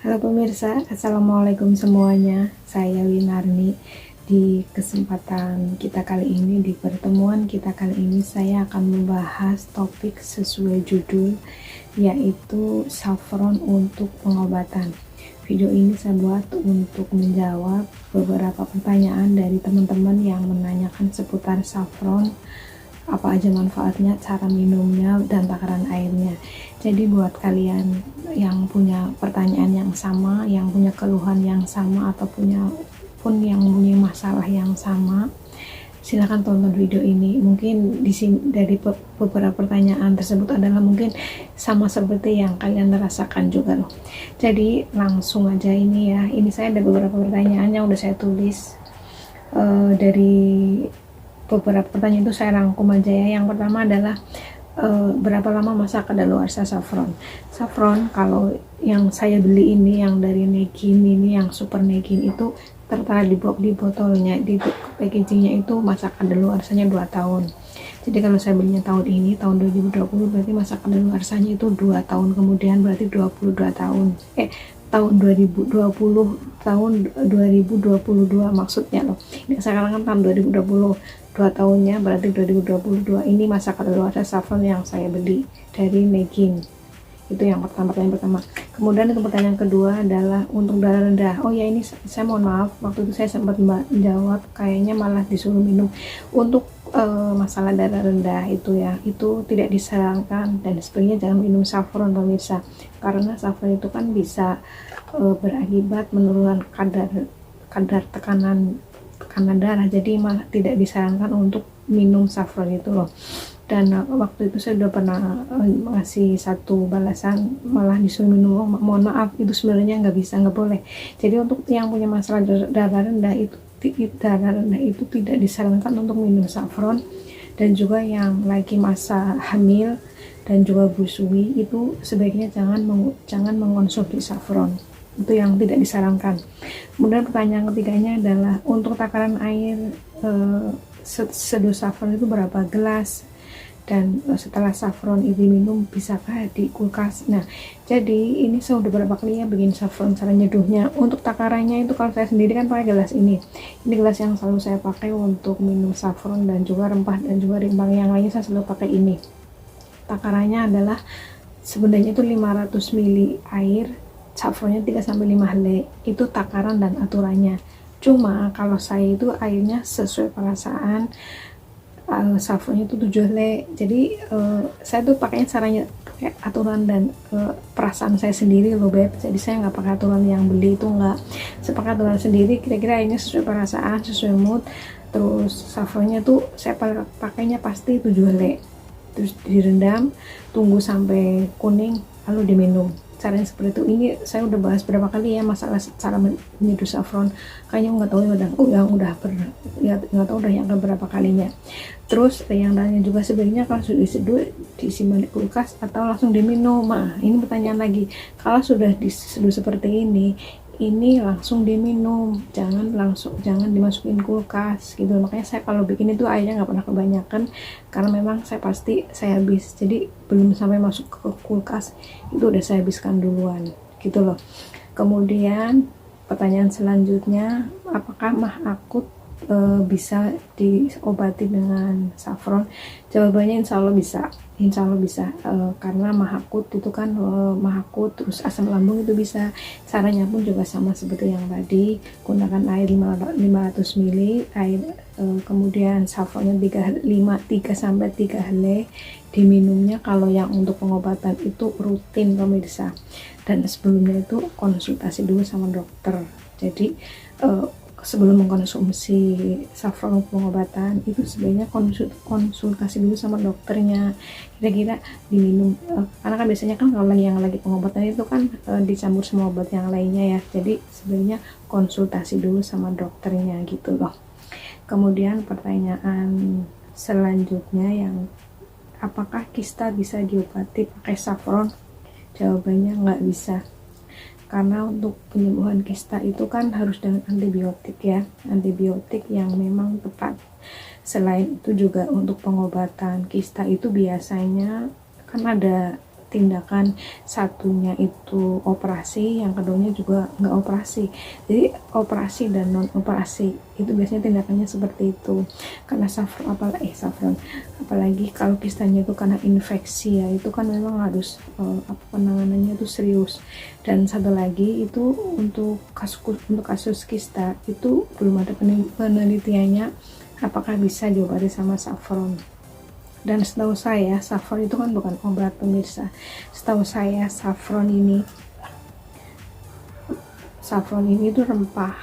Halo pemirsa, Assalamualaikum semuanya. Saya Winarni. Di kesempatan kita kali ini, di pertemuan kita kali ini, saya akan membahas topik sesuai judul, yaitu saffron untuk pengobatan. Video ini saya buat untuk menjawab beberapa pertanyaan dari teman-teman yang menanyakan seputar saffron, apa aja manfaatnya, cara minumnya, dan takaran airnya. Jadi buat kalian yang punya pertanyaan yang sama, yang punya keluhan yang sama, atau yang punya masalah yang sama, silahkan tonton video ini. Mungkin di sini dari beberapa pertanyaan tersebut adalah mungkin sama seperti yang kalian rasakan juga loh. Jadi langsung aja ini ya. Ini saya ada beberapa pertanyaan yang udah saya tulis. Dari beberapa pertanyaan itu saya rangkum aja ya. Yang pertama adalah berapa lama masa kadaluarsa saffron. Saffron kalau yang saya beli ini, yang dari Negin ini, yang super Negin itu tertera di botolnya, di packagingnya itu masa kadaluarsanya 2 tahun. Jadi kalau saya belinya tahun ini, tahun 2020, berarti masa kadaluarsanya itu 2 tahun kemudian, berarti 22 tahun. Tahun 2020, tahun 2022 maksudnya loh. Ini sekarang kan tahun 2020, 2 tahunnya berarti 2022. Ini masa kadaluarsa saffron yang saya beli dari Negin. Itu yang pertanyaan pertama. Kemudian itu pertanyaan kedua adalah untuk darah rendah. Oh ya, ini saya mohon maaf, waktu itu saya sempat menjawab, kayaknya malah disuruh minum. Untuk masalah darah rendah itu ya, itu tidak disarankan, dan sebenarnya jangan minum saffron pemirsa, karena saffron itu kan bisa berakibat menurunkan kadar tekanan darah. Jadi malah tidak disarankan untuk minum saffron itu loh. Dan waktu itu saya udah pernah ngasih satu balasan, malah disuruh minum. Mohon maaf, itu sebenarnya nggak bisa, nggak boleh. Jadi untuk yang punya masalah darah rendah itu tidak disarankan untuk minum saffron. Dan juga yang lagi masa hamil dan juga busui itu sebaiknya jangan mengonsumsi saffron. Itu yang tidak disarankan. Kemudian pertanyaan ketiganya adalah untuk takaran air seduh saffron itu berapa gelas, dan setelah saffron itu minum bisakah di kulkas. Nah, jadi ini saya udah berapa kali ya bikin saffron cara nyeduhnya. Untuk takarannya itu kalau saya sendiri kan pakai gelas ini gelas yang selalu saya pakai untuk minum saffron dan juga rempah dan juga rimbang yang lainnya, saya selalu pakai ini. Takarannya adalah sebenarnya itu 500 ml air, saffronnya 3-5 helai, itu takaran dan aturannya. Cuma kalau saya itu airnya sesuai perasaan, saffronnya itu 7 helai. Jadi saya tuh pakainya caranya pakai aturan dan perasaan saya sendiri loh beb. Jadi saya nggak pakai aturan yang beli itu, nggak. Saya pakai aturan sendiri, kira-kira airnya sesuai perasaan, sesuai mood. Terus saffronnya tuh saya pakainya pasti 7 helai. Terus direndam, tunggu sampai kuning, lalu diminum. Caranya seperti itu. Ini saya udah bahas berapa kali ya masalah cara menyeduh saffron. Kayaknya nggak tahu yang berapa kalinya. Terus yang lainnya juga, sebenarnya kalau sudah diseduh disimpan di kulkas atau langsung diminum. Nah, ini pertanyaan lagi. Kalau sudah diseduh seperti ini langsung diminum, jangan dimasukin kulkas gitu. Makanya saya kalau bikin itu airnya nggak pernah kebanyakan, karena memang saya pasti saya habis. Jadi belum sampai masuk ke kulkas itu udah saya habiskan duluan gitu loh. Kemudian pertanyaan selanjutnya, apakah mah akut bisa diobati dengan saffron? Jawabannya insya Allah bisa, karena mah akut itu kan mah akut, terus asam lambung itu bisa. Caranya pun juga sama seperti yang tadi, gunakan air 500 ml air, kemudian saffronnya 3-3 helai, diminumnya. Kalau yang untuk pengobatan itu rutin pemirsa, dan sebelumnya itu konsultasi dulu sama dokter. Jadi sebelum mengkonsumsi saffron pengobatan itu sebaiknya konsultasi dulu sama dokternya, kira-kira diminum, karena kan biasanya kan kalau yang lagi pengobatan itu kan dicampur semua obat yang lainnya ya. Jadi sebenarnya konsultasi dulu sama dokternya gitu loh. Kemudian pertanyaan selanjutnya yang apakah kista bisa diobati pakai saffron? Jawabannya nggak bisa, karena untuk penyembuhan kista itu kan harus dengan antibiotik ya, antibiotik yang memang tepat. Selain itu juga untuk pengobatan kista itu biasanya kan ada tindakan, satunya itu operasi, yang keduanya juga nggak operasi. Jadi operasi dan non operasi itu biasanya tindakannya seperti itu. Karena apalagi kalau kistanya itu karena infeksi ya, itu kan memang harus penanganannya itu serius. Dan satu lagi itu untuk kasus kista itu belum ada penelitiannya apakah bisa diobati sama saffron. Dan setahu saya saffron itu kan bukan obat pemirsa. Setahu saya saffron ini itu rempah,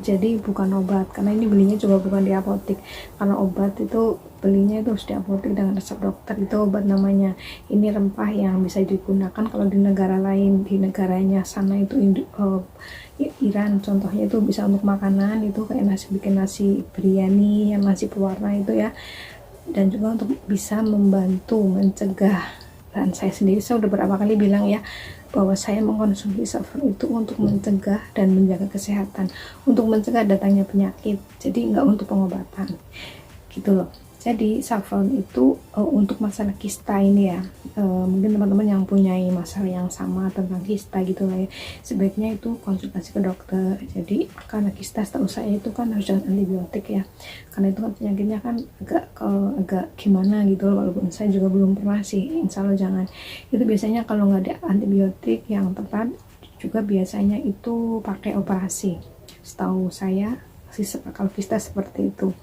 jadi bukan obat, karena ini belinya juga bukan di apotek. Karena obat itu belinya itu harus di apotek dengan resep dokter, itu obat namanya. Ini rempah yang bisa digunakan kalau di negara lain, di negaranya sana itu Iran contohnya, itu bisa untuk makanan, itu kayak bikin nasi biryani yang nasi pewarna itu ya. Dan juga untuk bisa membantu mencegah, dan saya udah beberapa kali bilang ya bahwa saya mengkonsumsi saffron itu untuk mencegah dan menjaga kesehatan, untuk mencegah datangnya penyakit, jadi nggak untuk pengobatan gitu loh. Jadi saffron itu untuk masalah kista ini ya, mungkin teman-teman yang punya masalah yang sama tentang kista gitu lah ya, sebaiknya itu konsultasi ke dokter. Jadi karena kista setahu saya itu kan harus dengan antibiotik ya, karena itu kan penyakitnya kan agak gimana gitu loh, walaupun saya juga belum pernah sih, insya Allah jangan. Itu biasanya kalau nggak ada antibiotik yang tepat juga biasanya itu pakai operasi, setahu saya kalau kista seperti itu.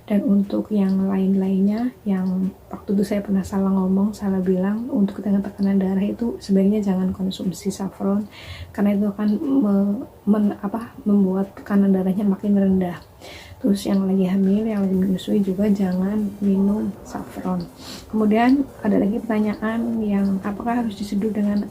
Dan untuk yang lain-lainnya, yang waktu itu saya pernah salah bilang, untuk tekanan darah itu sebaiknya jangan konsumsi saffron, karena itu akan membuat tekanan darahnya makin rendah. Terus yang lagi hamil, yang lagi menyusui juga jangan minum saffron. Kemudian ada lagi pertanyaan, yang apakah harus diseduh dengan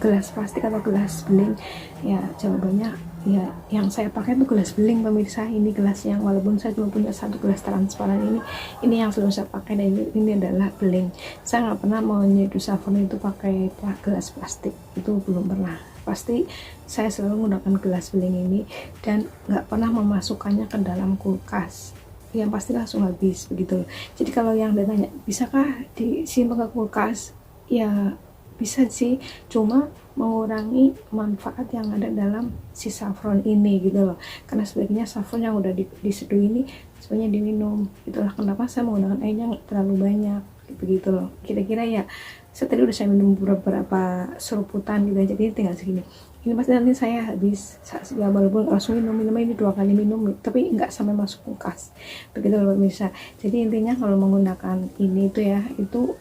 gelas plastik atau gelas beling? Ya jawabannya ya, yang saya pakai itu gelas beling pemirsa. Ini gelas yang walaupun saya cuma punya satu gelas transparan ini yang selalu saya pakai, dan ini adalah beling. Saya nggak pernah mau menyeduh saffron itu pakai gelas plastik, itu belum pernah. Pasti saya selalu menggunakan gelas beling ini, dan nggak pernah memasukkannya ke dalam kulkas, yang pasti langsung habis begitu. Jadi kalau yang ditanya bisakah disimpan ke kulkas, ya bisa sih, cuma mengurangi manfaat yang ada dalam si saffron ini gitu loh. Karena sebaiknya saffron yang udah diseduh ini sebenarnya diminum. Itulah kenapa saya menggunakan airnya nggak terlalu banyak begitu loh. Kira-kira ya, saya tadi udah saya minum beberapa seruputan gitu, jadi tinggal segini. Ini pasti nanti saya habis ya, walaupun langsung minum ini 2 kali minum, tapi nggak sampai masuk kulkas begitu loh bisa. Jadi intinya kalau menggunakan ini tuh ya, itu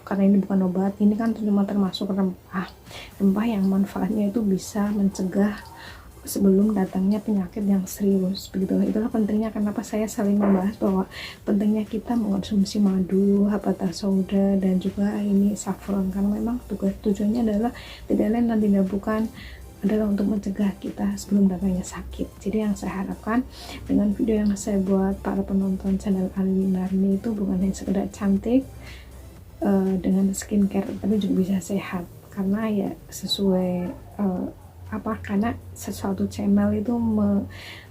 karena ini bukan obat, ini kan cuma termasuk rempah yang manfaatnya itu bisa mencegah sebelum datangnya penyakit yang serius begitu. Itulah pentingnya kenapa saya sering membahas bahwa pentingnya kita mengkonsumsi madu, habbatu sauda, dan juga ini saffron, karena memang tujuannya adalah tidak lain dan tidak bukan adalah untuk mencegah kita sebelum datangnya sakit. Jadi yang saya harapkan dengan video yang saya buat para penonton channel Arlina Narni itu bukan hanya sekedar cantik dengan skincare, tapi juga bisa sehat, karena ya sesuai karena sesuatu channel itu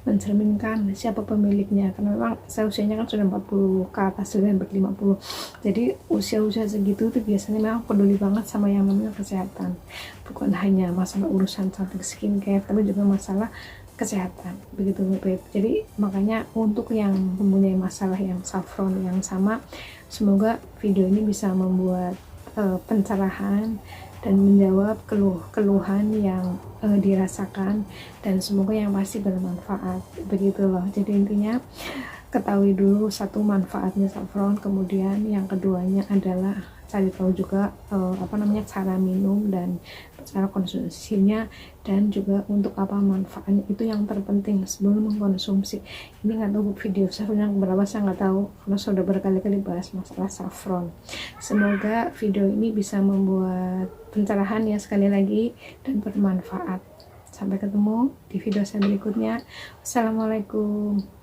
mencerminkan siapa pemiliknya. Karena memang saya usianya kan sudah 40 ke atas, sudah hampir 50, jadi usia segitu tuh biasanya memang peduli banget sama yang namanya kesehatan, bukan hanya masalah urusan cantik skincare, tapi juga masalah kesehatan begitu. Jadi makanya untuk yang mempunyai masalah yang saffron yang sama, semoga video ini bisa membuat pencerahan dan menjawab keluhan yang dirasakan, dan semoga yang pasti bermanfaat begitu loh. Jadi intinya ketahui dulu satu manfaatnya saffron, kemudian yang keduanya adalah cari tahu juga cara minum dan cara konsumsinya, dan juga untuk apa manfaatnya, itu yang terpenting sebelum mengkonsumsi. Ini nggak tahu video saffron yang berapa, saya nggak tahu karena sudah berkali-kali bahas masalah saffron. Semoga video ini bisa membuat pencerahan ya sekali lagi dan bermanfaat. Sampai ketemu di video saya berikutnya. Assalamualaikum.